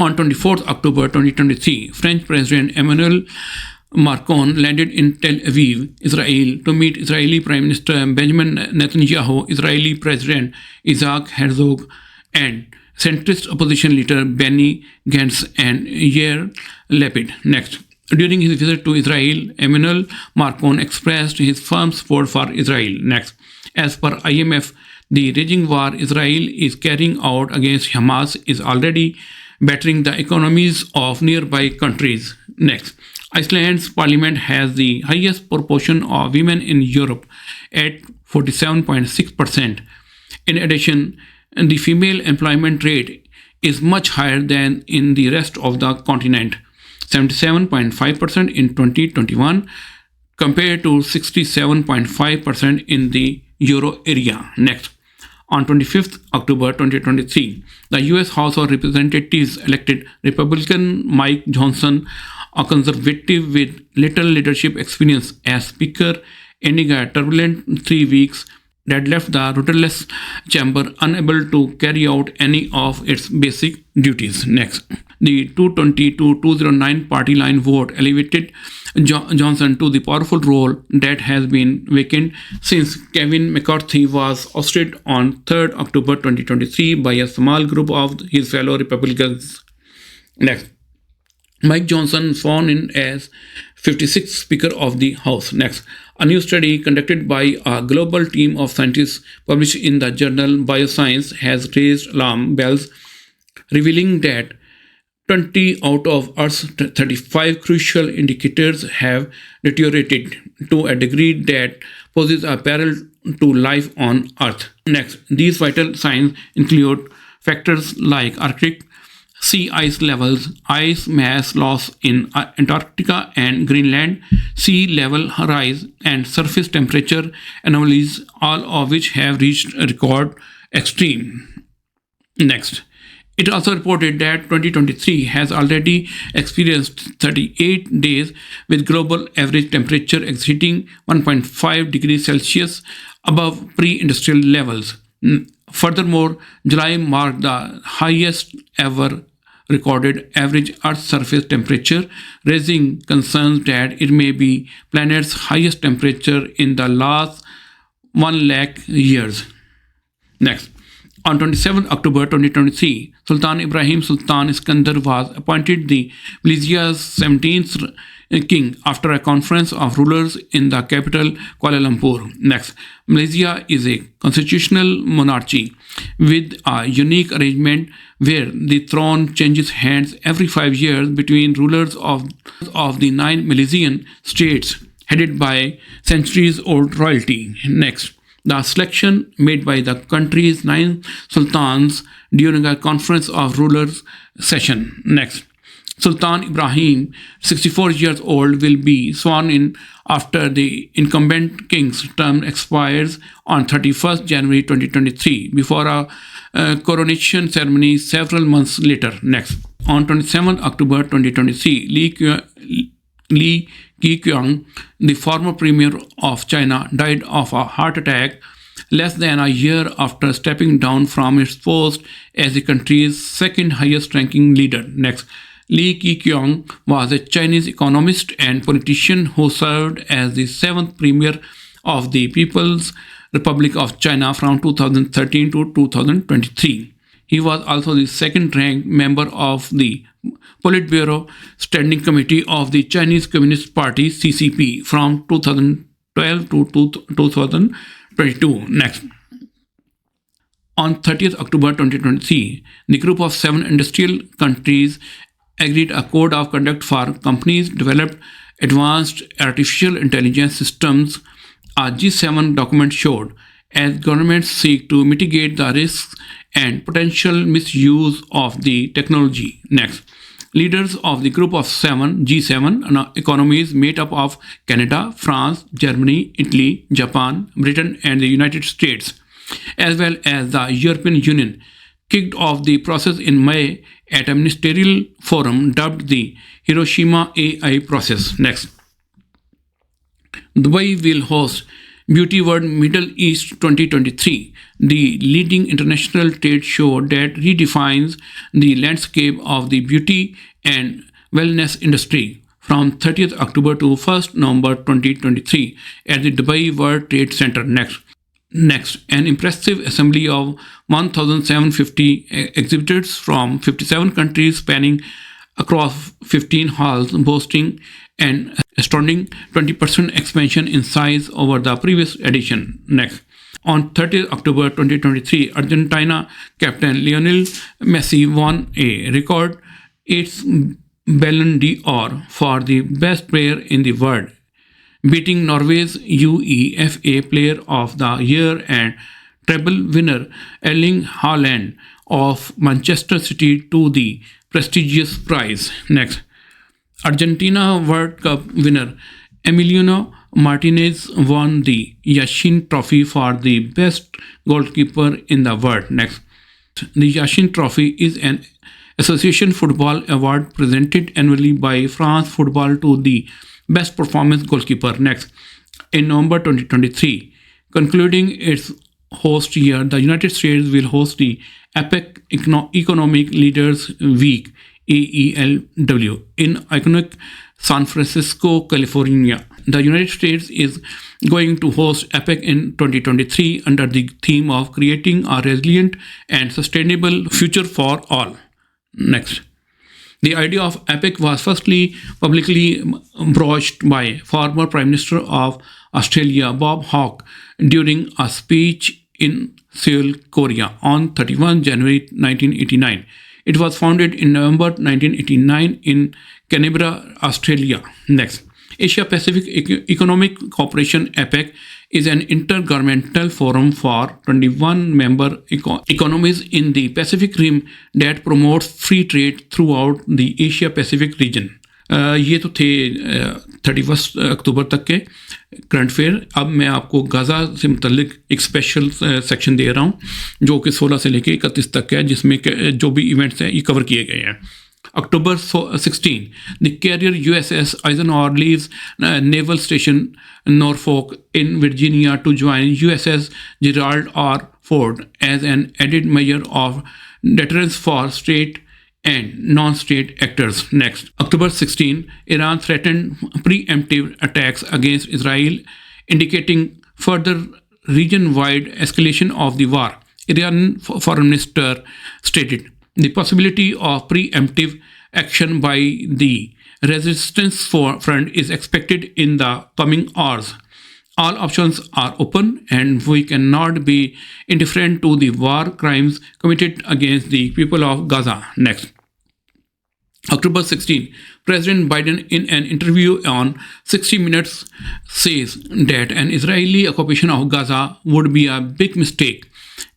On 24th October 2023, French President Emmanuel Macron landed in Tel Aviv, Israel, to meet Israeli Prime Minister Benjamin Netanyahu, Israeli President Isaac Herzog, and centrist opposition leader Benny Gantz and Yair Lapid. Next, during his visit to Israel, Emmanuel Macron expressed his firm support for Israel. Next, as per IMF, the raging war Israel is carrying out against Hamas is already battering the economies of nearby countries. Next, Iceland's parliament has the highest proportion of women in Europe at 47.6%. In addition, the female employment rate is much higher than in the rest of the continent, 77.5% in 2021 compared to 67.5% in the Euro area. Next, on 25th October 2023, the U.S. House of Representatives elected Republican Mike Johnson, a conservative with little leadership experience, as Speaker, ending a turbulent 3 weeks that left the rudderless chamber unable to carry out any of its basic duties. Next, the 220 to 209 party line vote elevated Johnson to the powerful role that has been vacant since Kevin McCarthy was ousted on 3rd October 2023 by a small group of his fellow Republicans. Next, Mike Johnson sworn in as 56th Speaker of the House. Next, a new study conducted by a global team of scientists published in the journal Bioscience has raised alarm bells, revealing that 20 out of Earth's 35 crucial indicators have deteriorated to a degree that poses a peril to life on Earth. Next, these vital signs include factors like Arctic sea ice levels, ice mass loss in Antarctica and Greenland, sea level rise, and surface temperature anomalies, all of which have reached a record extreme. Next, it also reported that 2023 has already experienced 38 days with global average temperature exceeding 1.5 degrees Celsius above pre-industrial levels. Furthermore, July marked the highest ever recorded average Earth surface temperature, raising concerns that it may be planet's highest temperature in the last 1 lakh years. Next, on 27 October 2023, Sultan Ibrahim Sultan Iskandar was appointed the Malaysia's 17th king after a conference of rulers in the capital Kuala Lumpur. Next, Malaysia is a constitutional monarchy with a unique arrangement where the throne changes hands every 5 years between rulers of the 9 Malaysian states headed by centuries-old royalty. Next, the selection made by the country's 9 sultans during a conference of rulers session. Next, Sultan Ibrahim, 64 years old, will be sworn in after the incumbent king's term expires on 31st January 2023 before a coronation ceremony several months later. Next, on 27 October 2023, Li Keqiang, the former premier of China, died of a heart attack less than a year after stepping down from its post as the country's second highest ranking leader. Next, Li Keqiang was a Chinese economist and politician who served as the 7th premier of the People's Republic of China from 2013 to 2023. He was also the second-ranked member of the Politburo Standing Committee of the Chinese Communist Party (CCP) from 2012 to 2022. Next, on 30th October 2023, the group of 7 industrial countries agreed a code of conduct for companies developed advanced artificial intelligence systems. A G7 document showed as governments seek to mitigate the risks and potential misuse of the technology. Next, leaders of the group of 7 G7 economies made up of Canada, France, Germany, Italy, Japan, Britain, and the United States, as well as the European Union, kicked off the process in May at a ministerial forum dubbed the Hiroshima AI process. Next, Dubai will host Beauty World Middle East 2023, the leading international trade show that redefines the landscape of the beauty and wellness industry, from 30th October to 1st November 2023 at the Dubai World Trade Center. Next, an impressive assembly of 1,750 exhibitors from 57 countries spanning across 15 halls, boasting an astounding 20% expansion in size over the previous edition. Next, on 30th October 2023, Argentina captain Lionel Messi won a record 8th Ballon d'Or for the best player in the world, beating Norway's UEFA Player of the Year and treble winner Erling Haaland of Manchester City to the prestigious prize. Next, Argentina World Cup winner Emiliano Martinez won the Yashin Trophy for the best goalkeeper in the world. Next, the Yashin Trophy is an association football award presented annually by France Football to the best performance goalkeeper. Next, in November 2023, concluding its host year, the United States will host the APEC Economic Leaders Week (AELW) in iconic San Francisco, California. The United States is going to host APEC in 2023 under the theme of creating a resilient and sustainable future for all. Next, the idea of APEC was firstly publicly broached by former Prime Minister of Australia, Bob Hawke, during a speech in Seoul, Korea on 31 January 1989. It was founded in November 1989 in Canberra, Australia. Next, Asia Pacific Economic Cooperation APEC is an intergovernmental forum for 21 member economies in the Pacific Rim that promotes free trade throughout the Asia Pacific region. ये तो थे 31 अक्टूबर तक के current affair. अब मैं आपको Gaza से मुतल्लिक एक स्पेशल सेक्शन दे रहा हूँ जो कि 16 से लेकर 31 तक है, जिसमें जो भी इवेंट्स हैं ये कवर किए गए हैं। October 16, the carrier USS Eisenhower leaves Naval Station Norfolk in Virginia to join USS Gerald R. Ford as an added measure of deterrence for state and non-state actors. Next, October 16, Iran threatened preemptive attacks against Israel, indicating further region-wide escalation of the war. Iranian Foreign Minister stated, the possibility of preemptive action by the resistance front is expected in the coming hours. All options are open and we cannot be indifferent to the war crimes committed against the people of Gaza. Next, October 16, President Biden in an interview on 60 Minutes says that an Israeli occupation of Gaza would be a big mistake,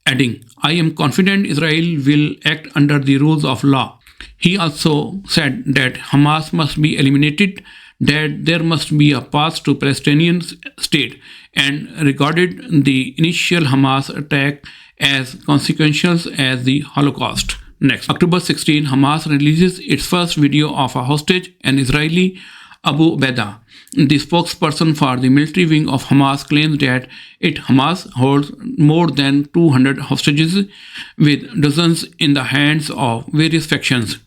adding, I am confident Israel will act under the rules of law. He also said that Hamas must be eliminated, that there must be a path to Palestinian state, and regarded the initial Hamas attack as consequential as the Holocaust. Next, October 16, Hamas releases its first video of a hostage, an Israeli Abu Beda. The spokesperson for the military wing of Hamas claims that Hamas holds more than 200 hostages, with dozens in the hands of various factions.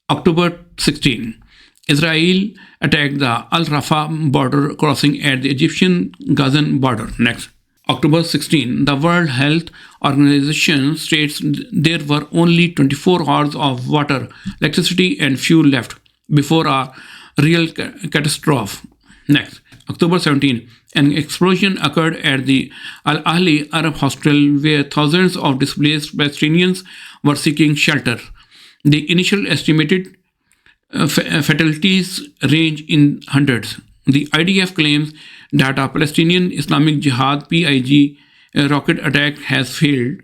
October 16, Israel attacked the Al-Rafah border crossing at the Egyptian-Gazan border. Next, October 16, the World Health Organization states there were only 24 hours of water, electricity, and fuel left before a real catastrophe. Next, October 17, an explosion occurred at the Al Ahli Arab Hostel where thousands of displaced Palestinians were seeking shelter. The initial estimated fatalities range in hundreds. The IDF claims that a Palestinian Islamic Jihad (PIG) rocket attack has failed,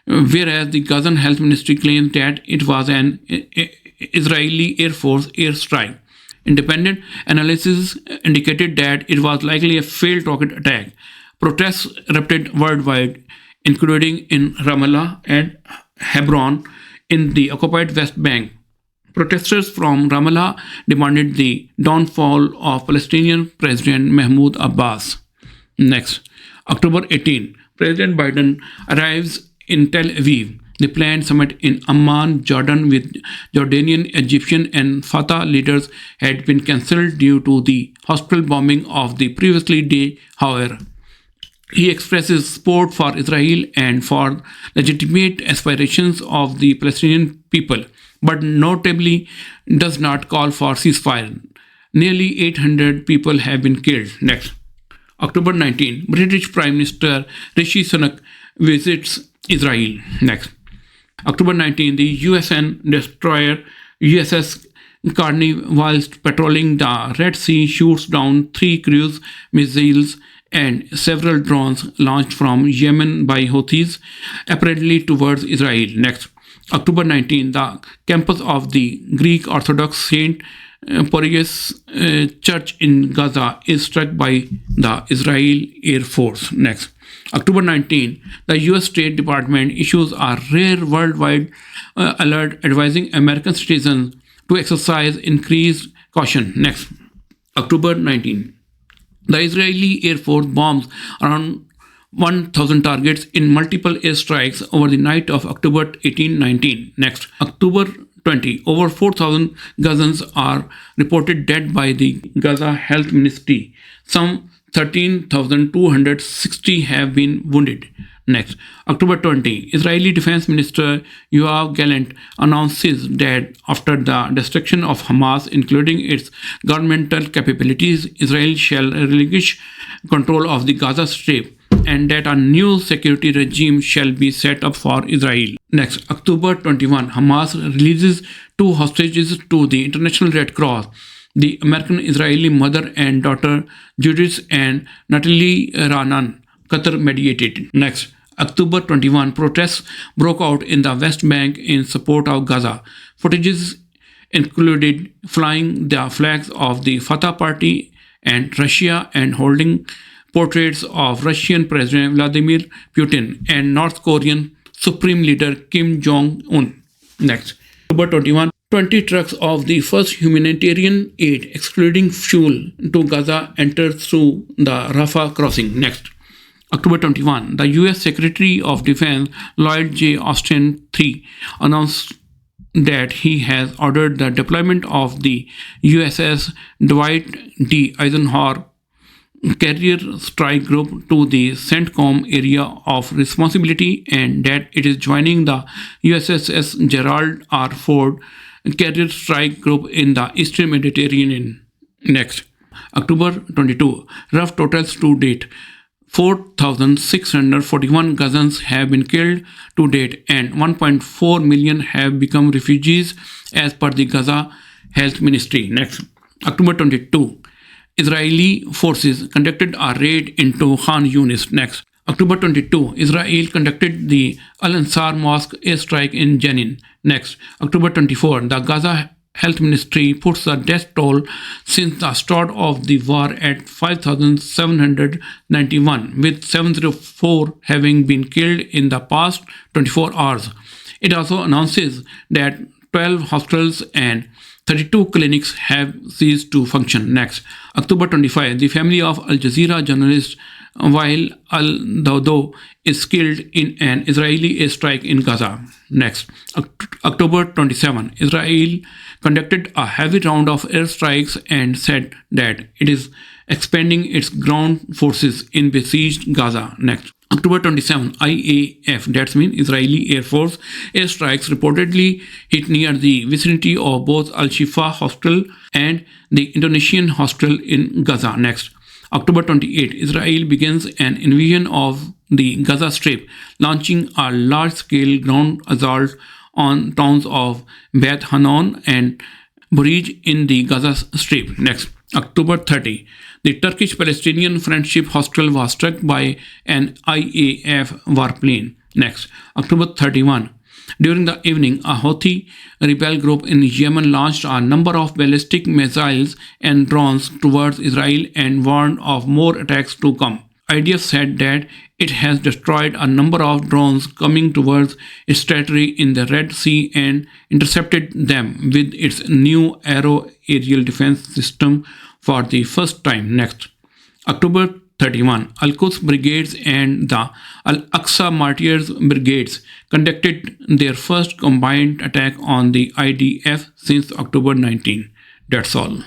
whereas the Gazan Health Ministry claims that it was an Israeli Air Force airstrike. Independent analysis indicated that it was likely a failed rocket attack. Protests erupted worldwide, including in Ramallah and Hebron in the occupied West Bank. Protesters from Ramallah demanded the downfall of Palestinian President Mahmoud Abbas. Next, October 18, President Biden arrives in Tel Aviv. The planned summit in Amman, Jordan, with Jordanian, Egyptian, and Fatah leaders had been cancelled due to the hospital bombing of the previously day. However, he expresses support for Israel and for legitimate aspirations of the Palestinian people, but notably does not call for ceasefire. Nearly 800 people have been killed. Next, October 19, British Prime Minister Rishi Sunak visits Israel. Next, October 19, the USN destroyer USS Carney, whilst patrolling the Red Sea, shoots down 3 cruise missiles and several drones launched from Yemen by Houthis, apparently towards Israel. Next, October 19, the campus of the Greek Orthodox Saint Porges Church in Gaza is struck by the Israel Air Force. Next, October 19, the US State Department issues a rare worldwide alert advising American citizens to exercise increased caution. Next, October 19, the Israeli Air Force bombs around 1,000 targets in multiple airstrikes over the night of October 18-19. Next, October 20, over 4,000 Gazans are reported dead by the Gaza Health Ministry. Some 13,260 have been wounded. Next, October 20, Israeli Defense Minister Yoav Gallant announces that after the destruction of Hamas, including its governmental capabilities, Israel shall relinquish control of the Gaza Strip and that a new security regime shall be set up for Israel. Next, October 21, Hamas releases 2 hostages to the International Red Cross. The American-Israeli mother and daughter Judith and Natalie Ranan, Qatar mediated. Next, October 21, protests broke out in the West Bank in support of Gaza. Footages included flying the flags of the Fatah party and Russia and holding portraits of Russian President Vladimir Putin and North Korean Supreme Leader Kim Jong-un. Next, October 21, 20 trucks of the first humanitarian aid, excluding fuel, to Gaza entered through the Rafah crossing. Next, October 21, the U.S. Secretary of Defense Lloyd J. Austin III announced that he has ordered the deployment of the USS Dwight D. Eisenhower Carrier Strike Group to the CENTCOM area of responsibility and that it is joining the USS Gerald R. Ford Carrier Strike Group in the Eastern Mediterranean. Next, October 22, rough totals to date. 4,641 Gazans have been killed to date and 1.4 million have become refugees as per the Gaza Health Ministry. Next, October 22, Israeli forces conducted a raid into Khan Yunis. Next, October 22, Israel conducted the Al-Ansar Mosque airstrike in Jenin. Next, October 24, the Gaza Health Ministry puts the death toll since the start of the war at 5,791, with 704 having been killed in the past 24 hours. It also announces that 12 hospitals and 32 clinics have ceased to function. Next, October 25, the family of Al Jazeera journalist Wael al-Dawdo is killed in an Israeli airstrike in Gaza. Next, October 27, Israel conducted a heavy round of airstrikes and said that it is expanding its ground forces in besieged Gaza. Next, October 27, IAF, that means Israeli Air Force, airstrikes reportedly hit near the vicinity of both Al-Shifa Hospital and the Indonesian hospital in Gaza. Next, October 28, Israel begins an invasion of the Gaza Strip, launching a large-scale ground assault on towns of Beth Hanon and Burij in the Gaza Strip. Next, October 30, the Turkish-Palestinian Friendship Hostel was struck by an IAF warplane. Next, October 31, during the evening, a Houthi rebel group in Yemen launched a number of ballistic missiles and drones towards Israel and warned of more attacks to come. IDF said that it has destroyed a number of drones coming towards its territory in the Red Sea and intercepted them with its new Arrow aerial defense system for the first time. Next, October 31. Al-Quds Brigades and the Al-Aqsa Martyrs Brigades conducted their first combined attack on the IDF since October 19. That's all.